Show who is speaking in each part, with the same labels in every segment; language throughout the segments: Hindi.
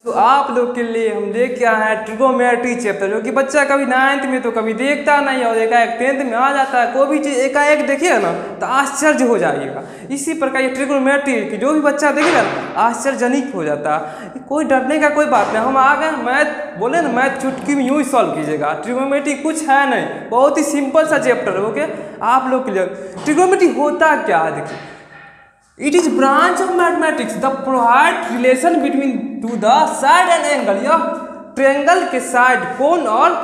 Speaker 1: तो आप लोग के लिए हम लेके आए हैं ट्रिगोनोमेट्री चैप्टर, जो कि बच्चा कभी 9th में तो कभी देखता नहीं और एकाएक 10th में आ जाता है। कोई भी चीज़ एकाएक देखिएगा ना तो आश्चर्य हो जाइएगा। इसी प्रकार ये ट्रिगोनोमेट्री की जो भी बच्चा देखेगा ना आश्चर्यजनित हो जाता है। कोई डरने का कोई बात नहीं। हम आ गए मैथ, बोले ना मैथ चुटकी में यूँ ही सॉल्व कीजिएगा। ट्रिगोनोमेट्री कुछ है नहीं, बहुत ही सिंपल सा चैप्टर है। ओके, आप लोग के लिए ट्रिगोनोमेट्री होता क्या है देखिए। It is branch of mathematics that provide relation between to the side and angle। यह ट्रायंगल के साइड, कोण और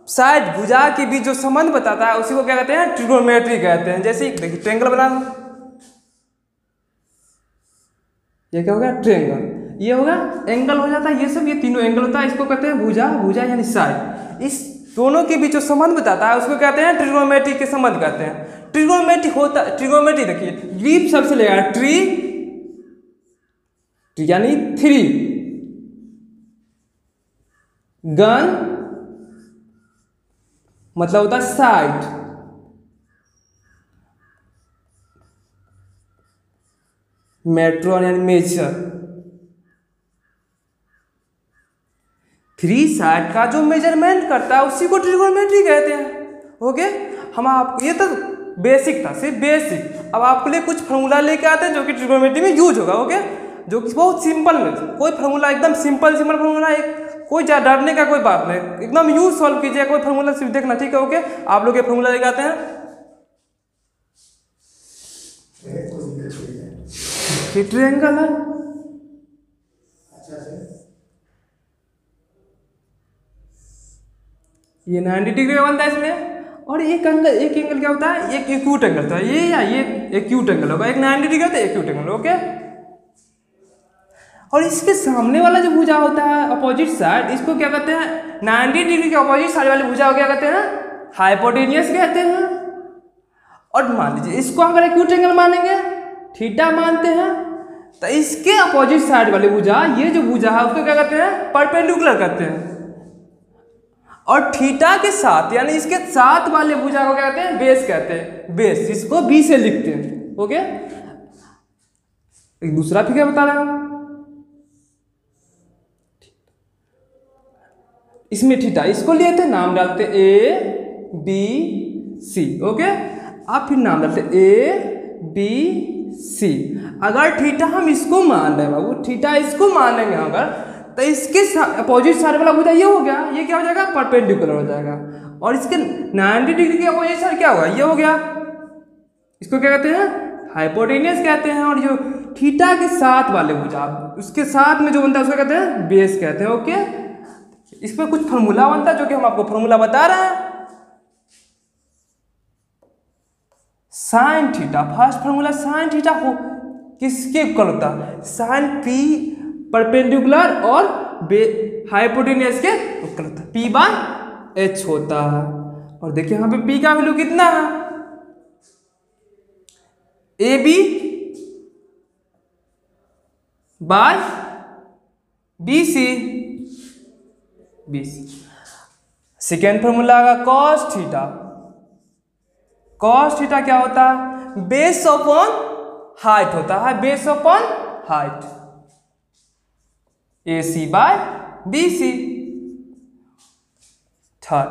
Speaker 1: साइड भुजा के बीच जो संबंध बताता है उसी को क्या कहते हैं, ट्रिगोनोमेट्री कहते हैं। जैसे देखिए ट्रायंगल बना लो, ये क्या हो गया ट्रायंगल, ये हो गया एंगल हो जाता है, ये सब ये तीनों एंगल होता है। इसको कहते हैं भुजा, भुजा यानी साइड। इस दोनों के बीच जो संबंध बताता है उसको कहते हैं ट्रिगोनोमेट्री के संबंध कहते हैं। ट्रिगोनोमेट्री होता, ट्रिगोनोमेट्री देखिए ग्रीप सबसे लेगा ट्री यानी 3, गन मतलब होता है साइड, मेट्रो यानी मेजर। 3 साइड का जो मेजरमेंट करता है उसी को ट्रिगोनोमेट्री कहते हैं। ओके, हम आपको ये तो बेसिक था, सिर्फ बेसिक। अब आपके लिए कुछ फॉर्मूला लेके आते हैं जो कि ट्रिगोनोमेट्री में यूज होगा। ओके, जो कि बहुत सिंपल में, कोई फॉर्मूला एकदम सिंपल फॉर्मूला है, कोई ज़्यादा डरने का कोई बात नहीं, एकदम यूज सॉल्व कीजिए। कोई फॉर्मूला सिर्फ देखना, ठीक है। ओके, आप लोग ये फॉर्मूला लेके आते हैं। ट्रायंगल है, ये 90 डिग्री का बनता है इसमें। और एक एंगल क्या होता है, एक एक्यूट एंगल होता है, ये या ये एक्यूट एंगल होगा। एक 90 डिग्री होता है, एक्यूट एंगल। ओके, और इसके सामने वाला जो भुजा होता है अपोजिट साइड, इसको क्या कहते हैं, 90 डिग्री के अपोजिट साइड वाले भुजा को क्या कहते हैं, हाइपोटेनियस कहते हैं। और मान लीजिए इसको अगर एक्यूट एंगल मानेंगे, थीटा मानते हैं, तो इसके अपोजिट साइड वाले भुजा, ये जो भुजा है उसको क्या कहते हैं, परपेंडिकुलर कहते हैं। और थीटा के साथ यानी इसके साथ वाले भुजा को क्या कहते हैं, बेस कहते हैं। बेस, इसको बी से लिखते हैं। ओके, एक दूसरा फिगर बता रहा हूं, इसमें थीटा, इसको लिए थे नाम डालते ए बी सी। ओके, आप फिर नाम डालते ए बी सी। अगर थीटा हम इसको मान रहे हैं बाबू, थीटा इसको मान लेंगे अगर, तो इसके अपोजिट साइड वाला भुजा ये हो गया, ये क्या हो जाएगा, परपेंडिकुलर हो जाएगा। और इसके 90 डिग्री के अपोजिट साइड क्या होगा, ये हो गया, इसको क्या कहते हैं, हाइपोटेनियस कहते हैं। और जो थीटा के साथ वाले भुजा, उसके साथ में जो बनता है उसको कहते हैं बेस कहते हैं। ओके, इसमें कुछ फॉर्मूला बनता है जो कि हम आपको फॉर्मूला बता रहे हैं। Sine theta, first formula sine theta हो किसके इक्वल होता है, साइन पी परपेंडिकुलर और हाइपोटेनियस के इक्वल होता है, पी बाय एच होता है। और देखिए यहाँ पे पी का वैल्यू कितना है, A B by B C, second formula आगा कॉस थीटा। कॉस थीटा क्या होता है, बेस अपॉन हाइट होता है, base upon height, A C by B C. Third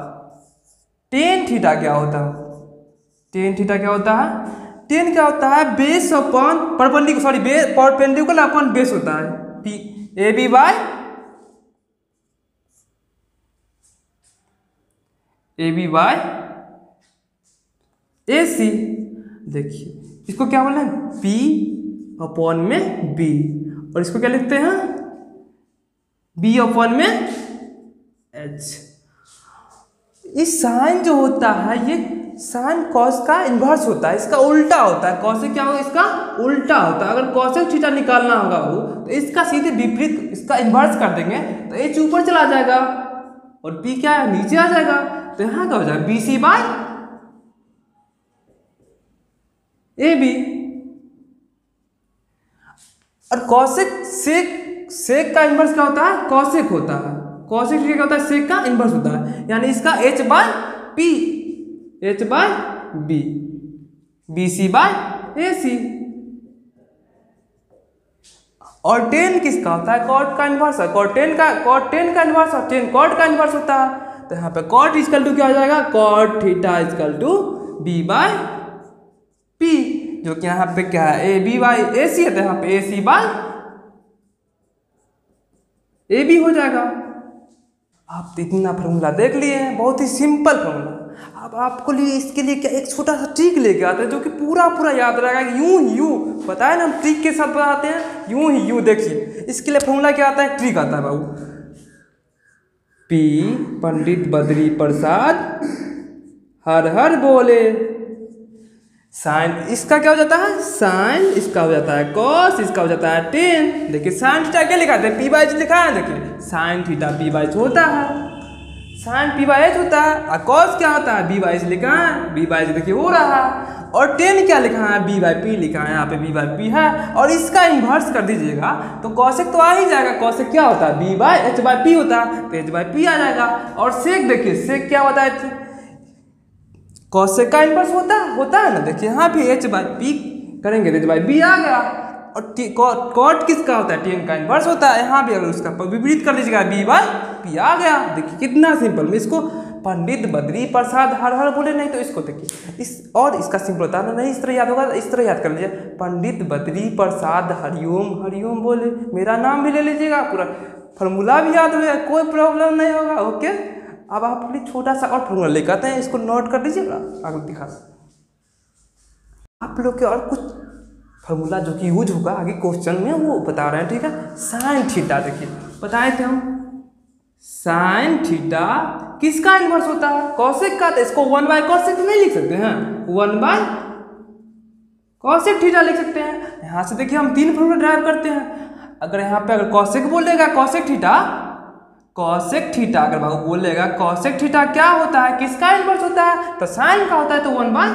Speaker 1: tan theta क्या होता है, टेन थीटा क्या होता है, टेन क्या होता है, base upon perpendicular upon base होता है, P A B by A B by A C. देखिए इसको क्या बोलना है, पी अपॉन में बी, और इसको क्या लिखते हैं, बी अपॉन में एच। इस साइन जो होता है ये साइन कॉस का इन्वर्स होता है, इसका उल्टा होता है। कॉस क्या होगा, इसका उल्टा होता है। अगर कॉसेक थीटा निकालना होगा वो, तो इसका सीधे विपरीत, इसका इन्वर्स कर देंगे तो एच ऊपर चला जाएगा और पी क्या है, नीचे आ जाएगा। तो यहाँ क्या हो जाएगा, B C by A B. और कॉसेक सेक का इन्वर्स क्या होता है, कॉसेक होता है। कॉसेक क्या होता है, सेक का इन्वर्स होता है, यानी इसका H by P, H by B, B C by A C. और टेन किसका होता है? कॉट का इन्वर्स है। कॉट टेन का इन्वर्स और टेन कॉट का इन्वर्स होता है। तो यहाँ पे कॉट इजकल टू क्या हो जाएगा? Cot theta is equal to B by P, जो कि यहाँ पे क्या है? ए बी बाई ए सी है, तो यहाँ पे ए सी बाय ए बी हो जाएगा। आप इतना फॉर्मूला देख लिए हैं, बहुत ही सिंपल फॉर्मूला। अब आपको लिए इसके लिए क्या एक छोटा सा ट्रिक लेके आते हैं जो कि पूरा याद रहेगा। यूं पता है ना, हम ट्रिक के साथ बताते हैं। यूं देखिए, इसके लिए फॉर्मूला क्या आता है? ट्रिक आता है बाबू। पी पंडित बद्री प्रसाद हर हर बोले, साइन इसका क्या हो जाता है? साइन इसका हो जाता है कॉस, इसका हो जाता है टेन। देखिए साइन थीटा क्या लिखा है? पी बाई एच लिखा है। देखिए sine theta P by H होता है, साइन पी बाई एच होता है। और कॉस क्या होता है? बी बाई एच लिखा है, बी बाई एच देखिए हो रहा है। और टेन क्या लिखा है? बी बाई पी लिखा है, यहाँ पे बी बाई पी है। और इसका इन्वर्स कर दीजिएगा तो कॉसेक तो आ ही जाएगा। कॉसेक क्या होता है? B by H by P होता है, तो एच बाई पी आ जाएगा। और सेक देखिए, सेक क्या होता है? कॉसेक का इन्वर्स होता है ना। देखिए यहाँ भी एच बाई पी करेंगे तो एच बाई बी आ गया। और कॉट किसका होता है? टेन का इन्वर्स होता है। यहाँ भी अगर उसका विपरीत कर लीजिएगा बी बाई पी आ गया। देखिए कितना सिंपल। मैं इसको पंडित बद्री प्रसाद हर हर बोले, नहीं तो इसको देखिए इस और इसका सिंपल होता है। नहीं इस तरह याद होगा, इस तरह याद कर लीजिए, पंडित बद्री प्रसाद हरिओम हरिओम बोले, मेरा नाम भी ले लीजिएगा, पूरा फॉर्मूला भी याद हो जाएगा, कोई प्रॉब्लम नहीं होगा। ओके, अब आप लिए छोटा सा और फॉर्मूला लेकर आते हैं, इसको नोट कर लीजिएगा, आगे दिखा आप लोग के और कुछ फॉर्मूला जो कि यूज होगा आगे क्वेश्चन में, वो बता रहे हैं। ठीक है, साइन थीटा देखिए बताए थे हम, साइन थीटा किसका इन्वर्स होता है? कॉसेक का। तो इसको 1 बाय कॉसेक नहीं लिख सकते हैं, 1 बाय कॉसेक थीटा लिख सकते हैं। यहाँ से देखिए हम 3 फॉर्मूला ड्राइव करते हैं। अगर यहाँ पे अगर कॉसेक बोलेगा, कॉसेक थीटा अगर बाबू बोलेगा कॉसेक थीटा क्या होता है? किसका इन्वर्स होता है? तो साइन का होता है, तो 1 बाय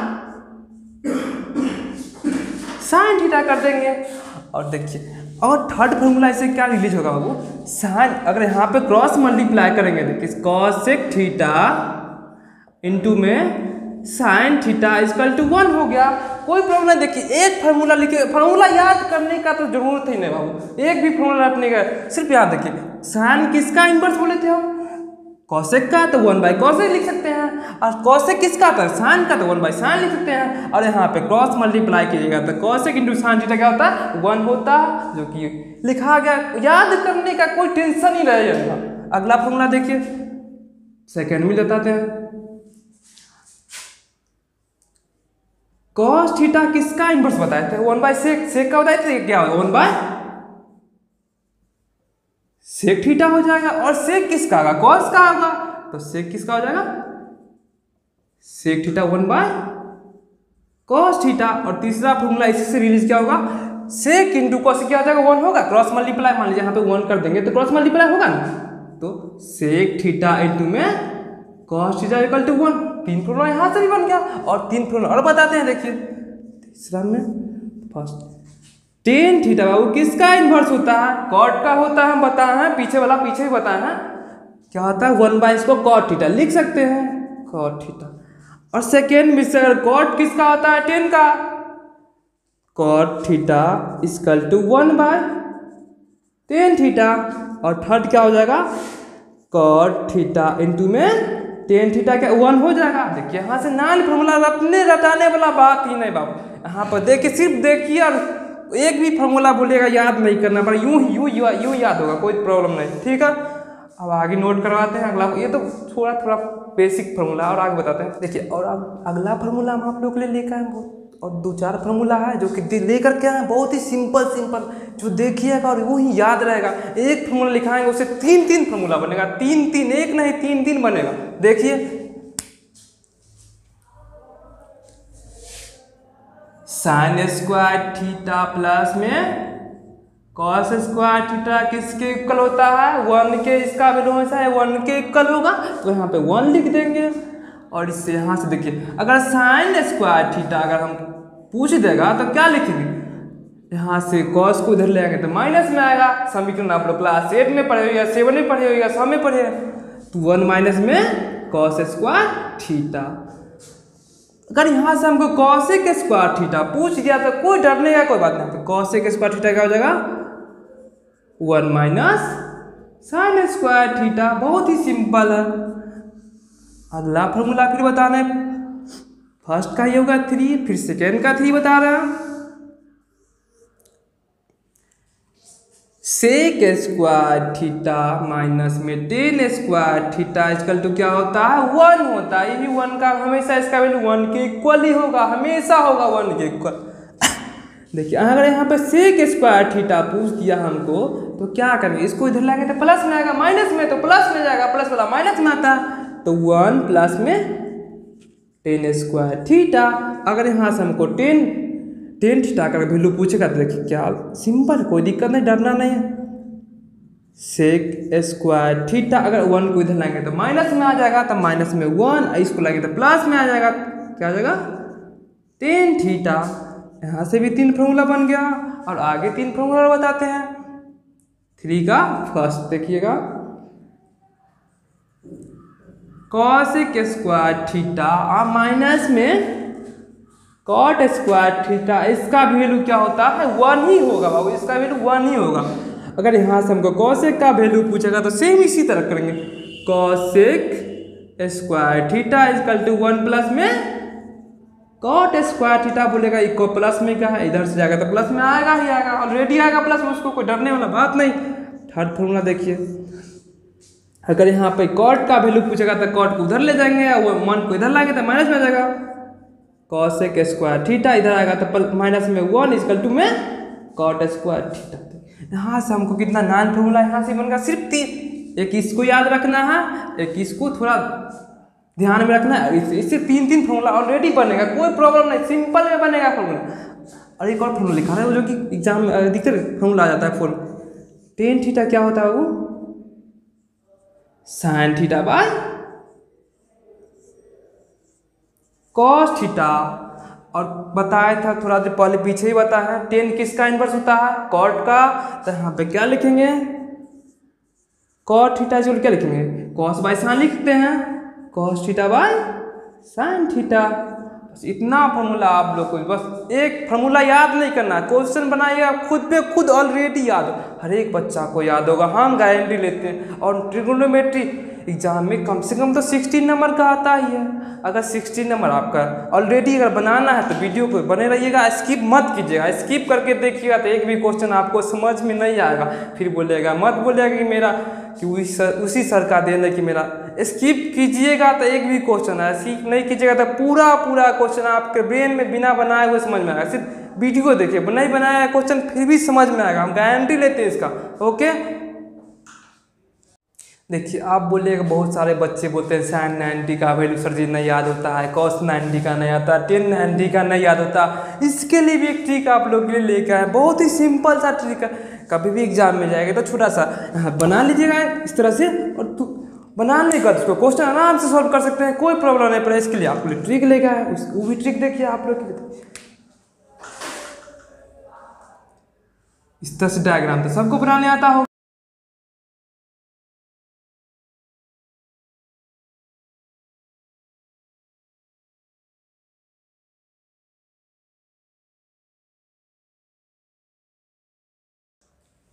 Speaker 1: साइन थीटा कर देंगे। और देखिए और थर्ड फॉर्मूला इससे क्या रिलीज होगा बाबू? साइन अगर यहाँ पे क्रॉस मल्टीप्लाई करेंगे, देखिए कॉसेक थीटा इंटू में साइन थीटा इक्वल टू 1 हो गया। कोई प्रॉब्लम नहीं। देखिए एक फार्मूला लिखे, फार्मूला याद करने का तो जरूरत ही नहीं बाबू, एक भी फार्मूला रखने का, सिर्फ याद देखिए साइन किसका इन्वर्स बोले थे हम? कॉसेक का, तो 1 बाय कॉसेक लिख सकते हैं। और कॉसेक किसका था? साइन का, तो 1 बाय साइन लिख सकते हैं। और यहाँ पे क्रॉस मल्टीप्लाई कीजिएगा तो कॉसेक इंटू साइन थीटा क्या होता है? 1 होता है, जो कि लिखा गया। याद करने का कोई टेंशन ही नहीं है। अगला फॉर्मूला देखिए, सेकेंड में बताते हैं। कॉस थीटा किसका इन्वर्स बताए थे? 1 बाय सेक, सेक का बताए थे क्या? 1 बाय सेक थीटा हो जाएगा। और सेक किसका होगा? कॉस का होगा, तो सेक किसका हो जाएगा? Sec theta 1 by cos theta. और तीसरा फॉर्मूला इसी से रिलीज क्या होगा? सेक इंटू कॉस क्या हो जाएगा? 1 होगा। क्रॉस मल्टीप्लाई मान लीजिए यहाँ पे 1 कर देंगे तो क्रॉस मल्टीप्लाई होगा ना, तो सेक थीटा इंटू में cos theta equal to 1। 3 formula यहाँ से भी बन गया। और 3 फॉर्मूला और बताते हैं। देखिए तीसरा में फर्स्ट टेन थीटा बाबू किसका इन्वर्स होता है? कॉट का होता है, हम बताए हैं, पीछे वाला पीछे ही बताए हैं क्या होता है? 1 बाय इसको कॉट थीटा लिख सकते हैं, कॉट थीटा। और सेकेंड में से अगर कॉट किसका होता है? टेन का, cot theta equal to 1 by tan theta. और थर्ड क्या हो जाएगा? कॉट थीटा इंटू में टेन थीटा क्या 1 हो जाएगा। देखिए यहाँ से 9 फॉर्मूला रटाने वाला बात ही नहीं बाबू। यहाँ पर देखिए सिर्फ देखिए और एक भी फॉर्मूला बोलिएगा याद नहीं करना पर यूं याद होगा, कोई प्रॉब्लम नहीं। ठीक है, अब आगे नोट करवाते हैं अगला। ये तो थोड़ा बेसिक फार्मूला और आगे बताते हैं। देखिए और अब अगला फार्मूला हम आप लोग के लिए लेकर आए और 2-4 फार्मूला है जो कि लेकर के आए, बहुत ही सिंपल जो देखिएगा और वो ही याद रहेगा। एक फार्मूला लिखाएंगे उससे 3 फार्मूला बनेगा, 3 एक नहीं 3 बनेगा। देखिए साइन स्क्वायर थीटा प्लस में कॉस स्क्वायर थीटा किसके इक्वल होता है? 1 के। इसका वैल्यू हमेशा 1 के इक्वल होगा, तो यहाँ पे 1 लिख देंगे। और इससे यहाँ से देखिए अगर साइन स्क्वायर थीटा अगर हम पूछ देगा तो क्या लिखेंगे? यहाँ से कॉस को इधर ले आएंगे तो माइनस में आएगा। समीकरण आप लोग क्लास 8 में पढ़े हो या 7 में पढ़े हो या 7 में पढ़े, तो 1 माइनस में कॉस स्क्वायर थीटा। अगर यहाँ से हमको कॉसेक स्क्वायर थीटा पूछ गया तो कोई डरने का कोई बात नहीं। तो कॉसेक स्क्वायर थीटा क्या हो जाएगा? 1 माइनस साइन स्क्वायर थीटा। बहुत ही सिंपल है। अगला फॉर्मूला फिर बताना है, फर्स्ट का ये होगा 3, फिर सेकेंड का 3 बता रहा है। सेक स्क्वायर थीटा माइनस में tan square theta equal to क्या होता है 1 होता है। यही 1 का हमेशा इसका वैल्यू 1 के इक्वल ही होगा, हमेशा होगा 1 के इक्वल। देखिए अगर यहाँ पे सेक स्क्वायर थीटा पूछ दिया हमको तो क्या करेंगे, इसको इधर लाएंगे तो प्लस में आएगा, माइनस में तो प्लस में जाएगा, प्लस वाला माइनस में आता है तो 1 प्लस में टेन स्क्वायर थीटा। अगर यहाँ से हमको टेन थीटा का वैल्यू पूछेगा तो देखिए क्या सिंपल, कोई दिक्कत नहीं, डरना नहीं है। सेक स्क्वायर थीटा अगर 1 को इधर लाएंगे तो माइनस में आ जाएगा, तो माइनस में 1, इसको लाएंगे तो प्लस में आ जाएगा, क्या आ जाएगा टेन थीटा। यहाँ से भी 3 फॉर्मूला बन गया और आगे 3 फॉर्मूला बताते हैं। 3 का फर्स्ट देखिएगा, कॉसेक स्क्वायर थीटा और माइनस में कॉट स्क्वायर थीटा, इसका वैल्यू क्या होता है 1 ही होगा बाबू, इसका वैल्यू 1 ही होगा। अगर यहाँ से हमको कॉसेक का वैल्यू पूछेगा तो सेम इसी तरह करेंगे, cosec square theta equal to 1 plus में कॉट स्क्वायर थीटा बोलेगा, इक्वल प्लस में क्या है, इधर से जाएगा तो प्लस में आएगा ही आएगा, ऑलरेडी आएगा प्लस में, उसको कोई डरने वाला बात नहीं। थर्ड फॉर्मूला देखिए, अगर यहाँ पे कॉट का वैल्यू पूछेगा तो कॉट को उधर ले जाएंगे, वो 1 को इधर लाएंगे तो माइनस में आ जाएगा, कॉसेक स्क्वायर थीटा इधर आएगा तो माइनस में 1 इक्वल टू में कॉट स्क्वायर थीटा। यहाँ से हमको कितना 9 फॉर्मूला यहाँ से बनेगा, सिर्फ 3। एक इसको याद रखना है, एक इसको थोड़ा ध्यान में रखना है, इससे 3 फॉर्मूला ऑलरेडी बनेगा, कोई प्रॉब्लम नहीं, सिंपल में बनेगा फॉर्मूला। और एक और फॉर्मूला लिखा है वो जो कि एग्जाम में दिखते फॉर्मूला आ जाता है, टेन थीटा क्या होता है वो sine theta by cos theta. और बताया था थोड़ा देर पहले, पीछे ही बताया है, टेन किसका इनवर्स होता है कॉट का, तो यहाँ पे क्या लिखेंगे कॉट थीटा जो क्या लिखेंगे कॉस बाय साइन लिखते हैं, cos theta by sine theta. बस इतना फॉर्मूला आप लोग को, बस एक फॉर्मूला याद नहीं करना, क्वेश्चन बनाइएगा खुद पे खुद, ऑलरेडी याद, हर एक बच्चा को याद होगा, हम गारंटी लेते हैं। और ट्रिग्नोमेट्री एग्जाम में कम से कम तो 16 नंबर का आता ही है। अगर 16 नंबर आपका ऑलरेडी अगर बनाना है तो वीडियो को बने रहिएगा, स्किप मत कीजिएगा, स्किप करके देखिएगा तो एक भी क्वेश्चन आपको समझ में नहीं आएगा, फिर बोलिएगा मत बोलिएगा कि मेरा कि उसी सर का देन है कि मेरा, स्किप कीजिएगा तो एक भी क्वेश्चन है, स्किप नहीं कीजिएगा तो पूरा क्वेश्चन आपके ब्रेन में बिना बनाए हुए समझ में आएगा। सिर्फ वीडियो देखिए, नहीं बनाया क्वेश्चन फिर भी समझ में आएगा, हम गारंटी लेते हैं इसका। ओके देखिए, आप बोलिएगा, बहुत सारे बच्चे बोलते हैं साइन 90 का वैल्यू सर जी नहीं याद होता है, कॉस 90 का नहीं आता, टेन 90 का नहीं याद होता। इसके लिए भी एक ट्रिक आप लोग के लिए लेकर आए, बहुत ही सिंपल सा ट्रिक है, कभी भी एग्जाम में जाएगा तो छोटा सा बना लीजिएगा इस तरह से, और बनाने का उसको क्वेश्चन आराम से सॉल्व कर सकते हैं, कोई प्रॉब्लम नहीं पड़े। इसके लिए आपके लिए ट्रिक लेकर आए, वो भी ट्रिक देखिए आप लोग के लिए। इस तरह से डायग्राम तो सबको बनाने आता होगा।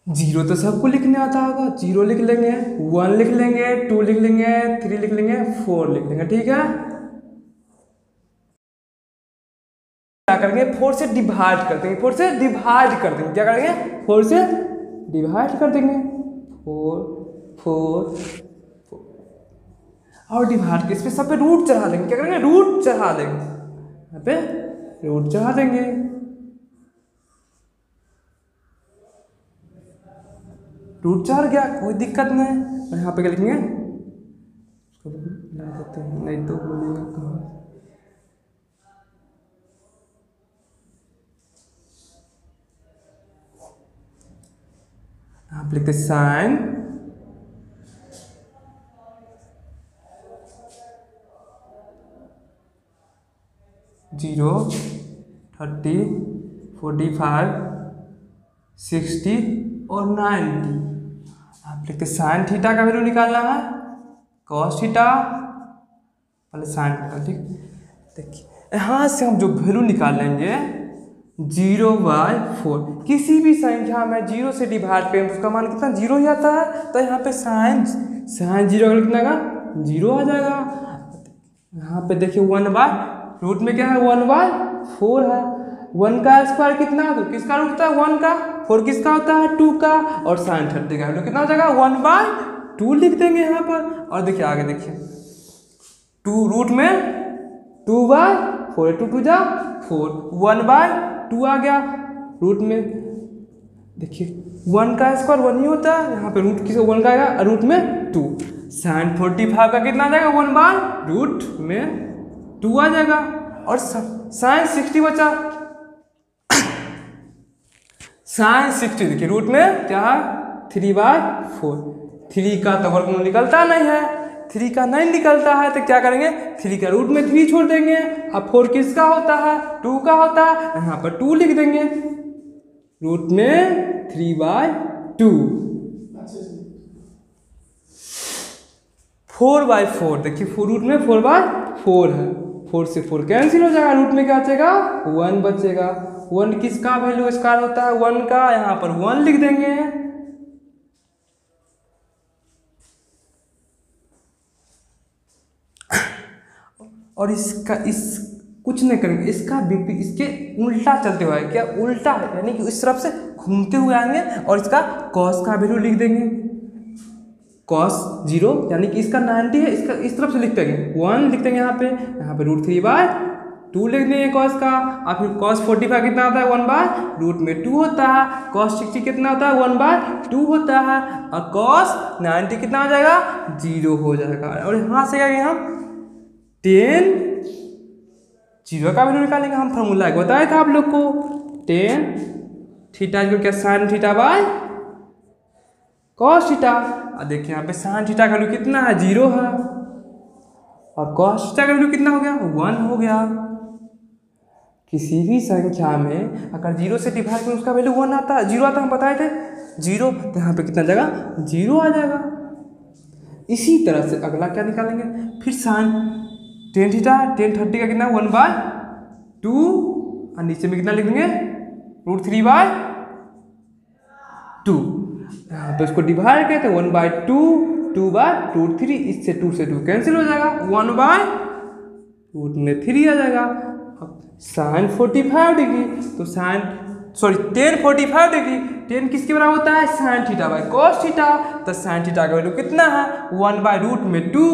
Speaker 1: जीरो तो सबको लिखने आता होगा, 0 लिख लेंगे, 1 लिख लेंगे, 2 लिख लेंगे, 3 लिख लेंगे, 4 लिख लेंगे, ठीक है। क्या करेंगे 4 से डिवाइड कर देंगे, 4 से डिवाइड कर देंगे, क्या करेंगे 4 से डिवाइड कर देंगे, 4 और डिवाइड के इस पे सब पे रूट चढ़ा देंगे, क्या करेंगे रूट चढ़ा देंगे, यहाँ पे रूट चढ़ा देंगे। रूट चढ़ गया, कोई दिक्कत नहीं। और यहाँ पे क्या लिखेंगे, नहीं तो बोलिएगा कहाँ, आप लिखते साइन 0, 30, 45, 60 और 90। आप लिखते साइन थीटा का वैल्यू निकालना है, कॉस थीटा पहले साइन थीटा, ठीक। देखिए यहाँ से हम जो वैल्यू निकाल लेंगे 0/4। किसी भी संख्या में 0 से डिवाइड करें तो उसका मान कितना 0 ही आता है। तो यहाँ पे साइन 0 अगर कितना का 0 आ जाएगा। यहाँ पे देखिए 1/रूट में क्या है 1/4 है। 1 का स्क्वायर कितना है तो किसका रूट होता है 1 का, 4 किसका होता है 2 का, और साइन 30 का तो कितना हो जाएगा 1/2 लिख देंगे यहाँ पर। और देखिए आगे देखिए 2 रूट में 2/4 2 2 जा 4 1/2 आ गया रूट में। देखिए 1 का स्क्वायर 1 ही होता है, यहाँ पे रूट किस 1 का आएगा रूट में 2। साइन 45 का कितना आ जाएगा 1/रूट में 2 आ जाएगा। और साइन 60 बचा। साइन 60 देखिए रूट में क्या है 3/4। 3 का तो वर्गमूल निकलता नहीं है, 3 का नहीं निकलता है तो क्या करेंगे 3 का रूट में 3 छोड़ देंगे। अब 4 किसका होता है 2 का होता है, यहाँ पर 2 लिख देंगे रूट में 3/2। 4/4 देखिए रूट में 4/4 है, 4 से 4 कैंसिल हो जाएगा, रूट में क्या बचेगा 1 बचेगा। 1 किसका वैल्यू स्क्वायर होता है 1 का, यहाँ पर 1 लिख देंगे। और इसका कुछ नहीं करेंगे, इसका इसके उल्टा चलते हुए क्या उल्टा यानी कि इस तरफ से घूमते हुए आएंगे और इसका कॉस का वैल्यू लिख देंगे cos 0 यानी कि इसका 90 है, इसका इस तरफ से लिख देंगे 1 लिख देंगे यहाँ पे रूट 3/2 लिख देंगे cos का। और फिर cos 45 कितना होता है 1/रूट में 2 होता है। cos 60 कितना होता है 1/2 होता है। और cos 90 कितना हो जाएगा 0 हो जाएगा। और यहाँ से क्या हम 10 0 का वैल्यू निकालेंगे। हम फॉर्मूला बताया था आप लोग को 10 थीटा क्या sine theta by cos theta. और देखिए यहाँ पे साइन थीटा का वैल्यू कितना है 0 है, और cos थीटा का वैल्यू कितना हो गया 1 हो गया। किसी भी संख्या में अगर 0 से डिवाइड करें उसका वैल्यू 1 आता है 0 आता है, हम बताए थे 0, तो यहाँ पे कितना जाएगा 0 आ जाएगा। इसी तरह से अगला क्या निकालेंगे फिर साइन 10 थीटा 10 30 का कितना 1/2 और नीचे में कितना लिख देंगे रूट 3/2। यहाँ पे इसको डिवाइड करते 1/2 2/√3, इससे 2 से 2 कैंसिल हो जाएगा 1/√3 आ जाएगा। अब साइन 45 डिग्री तो tan 45 डिग्री 10 किसके बराबर होता है sine theta by cos theta. तो साइन थीटा का वैल्यू कितना है 1/√2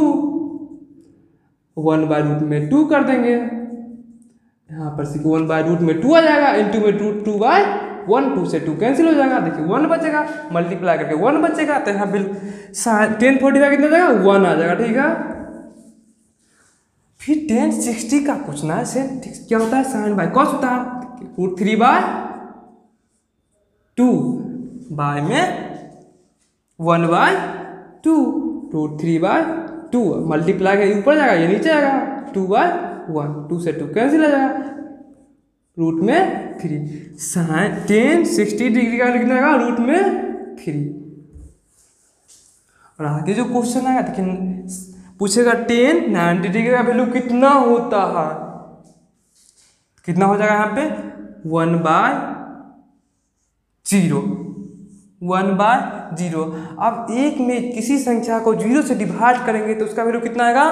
Speaker 1: 1/√2 कर देंगे। यहाँ पर 1/√2 आ जाएगा, इंटू में √2/1 2 से 2 कैंसिल हो जाएगा। देखिए 1 बचेगा, मल्टीप्लाई करके 1 बचेगा। तो यहाँ बिल 10 45 कितना जाएगा 1 आ जाएगा, ठीक है। फिर 10 60 का पूछना है से क्या होता है साइन बाय कॉस होता है √3/2 बाय में 1/2 √3/2 मल्टीप्लाई के ऊपर जाएगा ये नीचे आएगा 2/1 2 से 2 कैंसिल आ जाएगा रूट में 3। साइन 10 60 डिग्री का लिखना है रूट में 3। और आगे जो क्वेश्चन आएगा देखिए पूछेगा 10 90 डिग्री का वैल्यू कितना होता है, कितना हो जाएगा यहाँ पे 1/0। अब एक में किसी संख्या को 0 से डिवाइड करेंगे तो उसका वैल्यू कितना आएगा,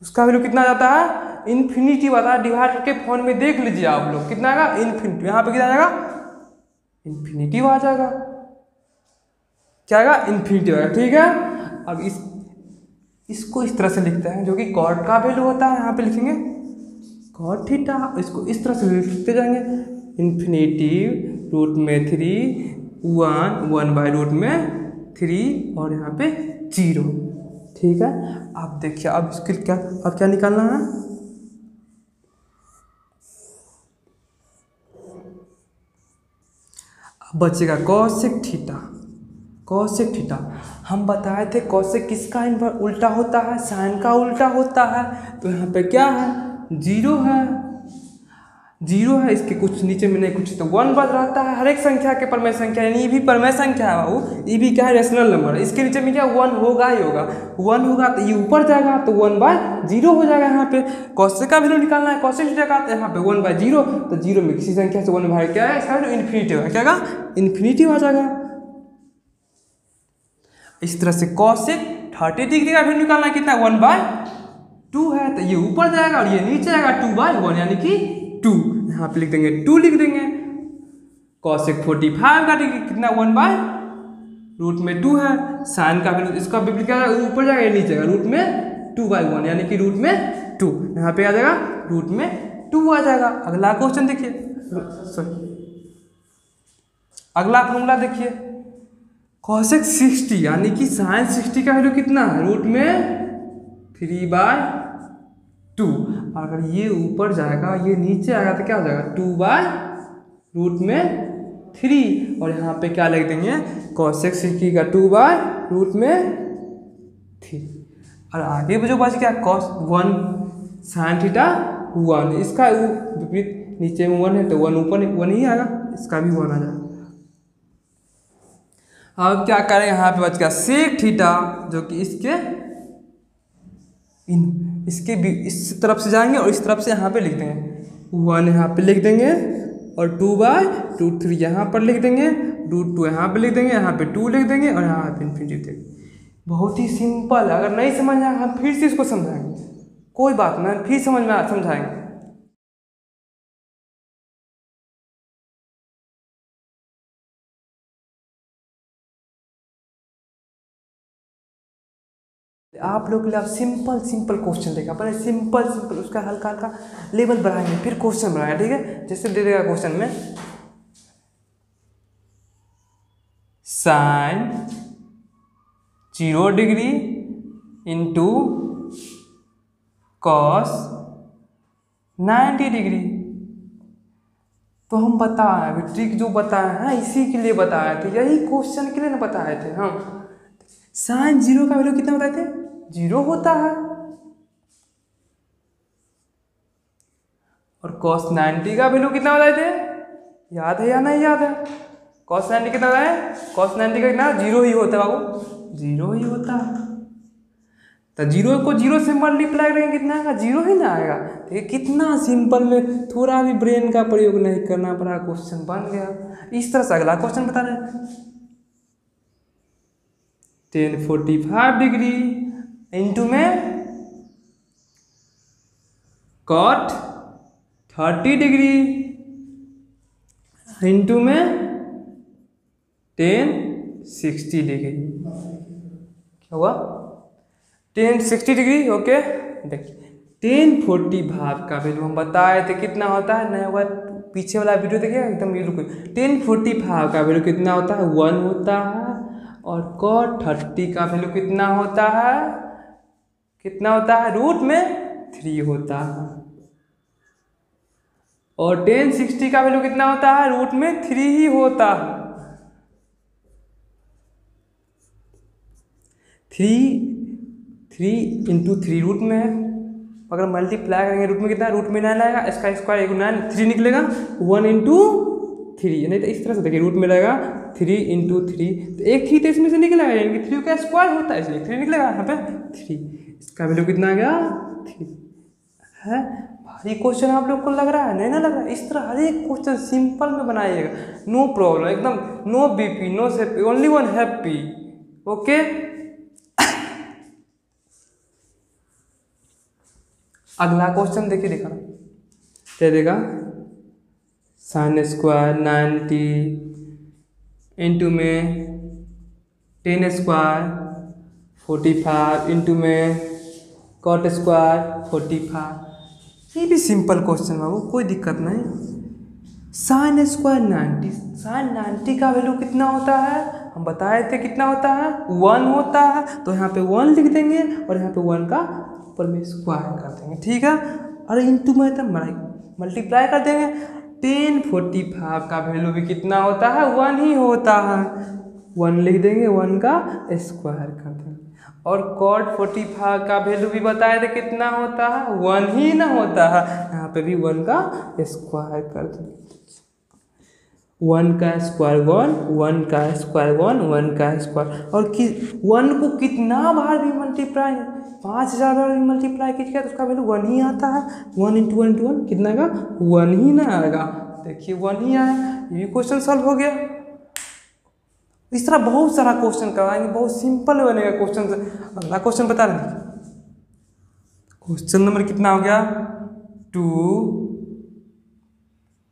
Speaker 1: उसका वैल्यू कितना जाता है इन्फिनिटी बता है। डिवाइड करके फोन में देख लीजिए आप लोग कितना आएगा इन्फिनिटी, यहाँ पे कितना आ जाएगा इन्फिनिटी आ जाएगा, क्या आएगा इन्फिनिटी आएगा, ठीक है। अब इसको इस तरह से लिखते हैं जो कि कॉट का वैल्यू होता है, यहाँ पे लिखेंगे कॉट थीटा। इसको इस तरह से लिखते जाएंगे इन्फिनिटी रूट में 3 1/√3 और यहाँ पे 0, ठीक है। अब देखिए अब इसके क्या निकालना है, अब बचेगा कॉसेक थीटा। हम बताए थे कॉसेक किसका उल्टा होता है साइन का उल्टा होता है। तो यहाँ पे क्या है 0 है, जीरो है, इसके कुछ नीचे में नहीं कुछ, तो 1 बच रहता है हर एक संख्या के परमेय संख्या, यानी ये भी परमेय संख्या है बाबू, ये भी क्या है रेशनल नंबर है, इसके नीचे में क्या 1 होगा ही होगा, 1 होगा तो ये ऊपर जाएगा तो 1/0 हो जाएगा। यहाँ पे कॉसेक का वैल्यू निकालना है, कॉसेक जगह तो यहाँ पे 1/0, तो 0 में किसी संख्या से 1 भाग क्या है इसका इन्फिनिटी होगा, क्या होगा इन्फिनिटी आ जाएगा। इस तरह से कॉसेक 30 डिग्री का वैल्यू निकालना है, कितना 1/2 है, तो ये ऊपर जाएगा और ये नीचे आएगा 2/1 यानी कि 2, यहाँ पे लिख देंगे 2 लिख देंगे। कॉसेक 45 का डिग्री कितना 1/√2 है, साइन का वैल्यू इसका विपरीत क्या ऊपर जाएगा या नीचे आएगा √2/1 यानी कि √2, यहाँ पे आ जाएगा √2 आ जाएगा। अगला क्वेश्चन देखिए, अगला फॉर्मूला देखिए, कॉसेक 60 यानी कि साइन 60 का वैल्यू कितना है √3/2, अगर ये ऊपर जाएगा ये नीचे आएगा तो क्या हो जाएगा 2/√3, और यहाँ पे क्या लिख देंगे कॉसेक 60 का 2/√3, और आगे जो बच गया cos 1 sin थीटा 1, इसका विपरीत नीचे में 1 है तो 1 ऊपर 1 ही आएगा, इसका भी 1 आ जाएगा। अब क्या करें, यहाँ पे बच गया सेक थीटा जो कि इसके भी इस तरफ से जाएंगे और इस तरफ से यहाँ पे लिख देंगे 1 यहाँ पे लिख देंगे और 2/√3 यहाँ पर लिख देंगे, √2 यहाँ पे लिख देंगे, यहाँ पे 2 लिख देंगे और यहाँ पे इन्फिनिटी देंगे। बहुत ही सिंपल, अगर नहीं समझ आएगा हम फिर से इसको समझाएंगे, कोई बात नहीं, फिर समझ में समझाएंगे। आप लोग के लिए आप सिंपल क्वेश्चन देखा, पहले सिंपल उसका हल्का हल्का लेवल बढ़ाएंगे फिर क्वेश्चन बढ़ाएंगे, ठीक है। जैसे दे देगा क्वेश्चन में sine 0 degree into cos 90 degree, तो हम बताए अभी ट्रिक जो बताए हैं इसी के लिए बताए थे, यही क्वेश्चन के लिए ना बताए थे हम। साइन 0 का वैल्यू कितना बताए थे 0 होता है, और कॉस 90 का वैल्यू कितना बताए थे, याद है या नहीं याद है, कॉस 90 कितना बताए, कॉस 90 का कितना 0 ही होता है बाबू, 0 ही होता है। तो 0 को 0 से मल्टीप्लाई करेंगे कितना आएगा 0 ही ना आएगा। देखिए कितना सिंपल में थोड़ा भी ब्रेन का प्रयोग नहीं करना पड़ा, क्वेश्चन बन गया। इस तरह से अगला क्वेश्चन बता रहे हैं, 1045 डिग्री इंटू में कॉट 30 डिग्री इंटू में 1060 डिग्री, क्या हुआ 1060 डिग्री। ओके देखिए 1045 का वैल्यू हम बताए थे कितना होता है, नया हुआ पीछे वाला वीडियो देखिए एकदम बिल्कुल। 1045 का वैल्यू कितना होता है 1 होता है, और cot 30 का वैल्यू कितना होता है, कितना होता है √3 होता है, और 1060 का वैल्यू कितना होता है √3 ही होता है। 3 इंटू 3 रूट में है, अगर मल्टीप्लाई करेंगे रूट में कितना रूट में 9 आएगा, इसका स्क्वायर 9 3 निकलेगा, 1 इंटू 3, नहीं तो इस तरह से देखिए रूट में रहेगा 3 इंटू 3, तो एक ही तो इसमें से निकलेगा, यानी कि 3 का स्क्वायर होता है इसलिए 3 निकलेगा यहाँ पे 3, इसका वैल्यू कितना आ गया 3 है। भारी क्वेश्चन आप लोग को लग रहा है, नहीं ना लग रहा है, इस तरह हर एक क्वेश्चन सिंपल में बनाइएगा, नो प्रॉब्लम, एकदम नो बीपी नो सेपी, ओनली वन हैप्पी। ओके अगला क्वेश्चन देखिए, देखा क्या देगा, साइन स्क्वायर 90 इंटू में 10 स्क्वायर 45 इंटू में कॉट स्क्वायर 45, ये भी सिंपल क्वेश्चन बाबू, कोई दिक्कत नहीं। साइन स्क्वायर 90, साइन 90 का वैल्यू कितना होता है, हम बताए थे कितना होता है 1 होता है, तो यहाँ पे 1 लिख देंगे और यहाँ पे 1 का ऊपर में स्क्वायर कर देंगे, ठीक है। और इंटू में तो मल्टीप्लाई कर देंगे, 1045 का वैल्यू भी कितना होता है 1 ही होता है, 1 लिख देंगे, 1 का स्क्वायर कर देंगे, और cot 45 का वैल्यू भी बताए थे कितना होता है, 1 ही ना होता है। यहाँ पे भी 1 का स्क्वायर कर दो, 1 का स्क्वायर 1, 1 का स्क्वायर 1, 1 का स्क्वायर। और 1 को कितना बार भी मल्टीप्लाई, 5000 बार भी मल्टीप्लाई कीजिएगा तो उसका वैल्यू 1 ही आता है। 1 इंटू 1 इंटू 1 कितना आएगा, 1 ही ना आएगा। देखिए 1 ही आया, ये भी क्वेश्चन सॉल्व हो गया। इस तरह बहुत सारा क्वेश्चन कराएंगे, बहुत सिंपल बनेगा क्वेश्चन। अगला क्वेश्चन बता रहे हैं, क्वेश्चन नंबर कितना हो गया, 2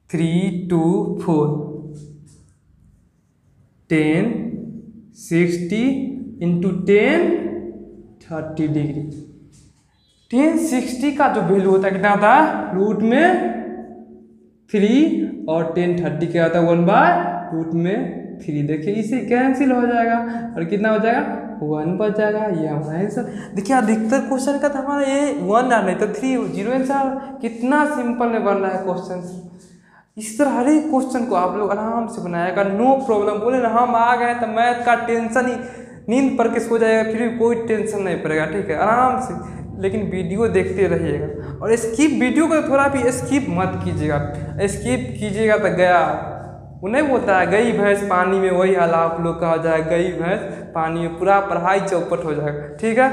Speaker 1: 3 2 4, 10 60 इंटू 10 30 डिग्री। 10 60 का जो वैल्यू होता है कितना होता है, रूट में 3, और 10 30 क्या होता है 1/√में 3। देखिए इसे कैंसिल हो जाएगा और कितना हो जाएगा, 1 बच जाएगा। ये हमारा आंसर। देखिए अधिकतर क्वेश्चन का तो हमारा ये 1 आ नहीं तो 3 0 आंसर। कितना सिंपल में बन रहा है क्वेश्चन। इस तरह हर एक क्वेश्चन को आप लोग आराम से बनाएगा, नो प्रॉब्लम। बोले ना हम आ गए तो मैथ का टेंशन ही, नींद पढ़ के सो जाएगा फिर भी कोई टेंशन नहीं पड़ेगा, ठीक है, आराम से। लेकिन वीडियो देखते रहिएगा और स्किप, वीडियो को थोड़ा भी स्किप मत कीजिएगा। स्किप कीजिएगा तो गया, वो नहीं बोलता है गई भैंस पानी में, वही हाल आप लोग का हो जाएगा, गई भैंस पानी में, पूरा पढ़ाई चौपट हो जाएगा, ठीक है।